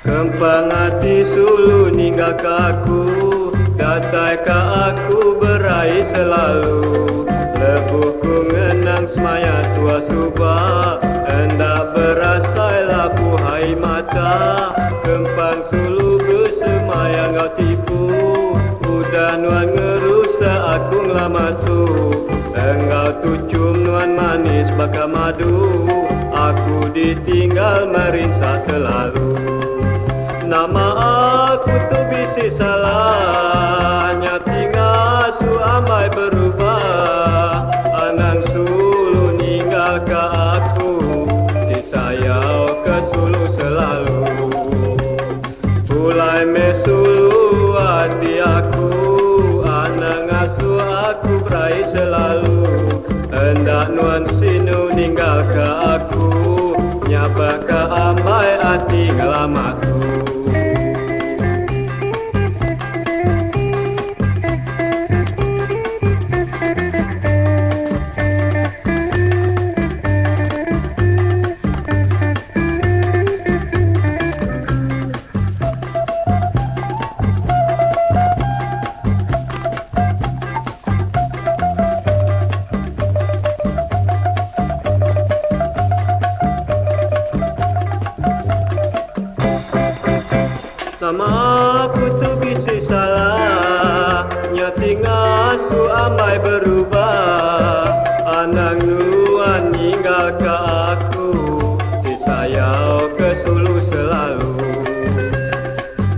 Kempang hati sulu ninggal ke aku, datai ke aku berai selalu. Lebuhku ngenang semaya tua subah, hendak berasai labu hai mata. Kempang sulu bersemayang kau tipu, udah nuan ngerusak aku ngelama tu. Engkau tu cium nuan manis baka madu, aku ditinggal merinsa selalu. Nama aku tu bisi salah, nyati ngasu amai berubah. Anang sulu ninggal ke aku, disayau ke sulu selalu. Mulai mesulu hati aku, anang ngasu aku berai selalu. Hendak nuan sinu ninggal ke aku, nyapa ke amai hati ngelamatu. Nama aku tu bisi salah, nyati ngasu amai berubah. Anang nuan ninggal ke aku, disayau ke sulu selalu.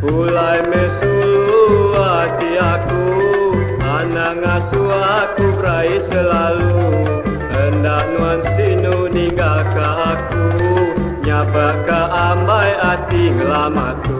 Mulai mesulu hati aku, anang ngasu aku berai selalu. Hendak nuan sinu ninggal ke aku, nyapa ke amai hati ngelamatu.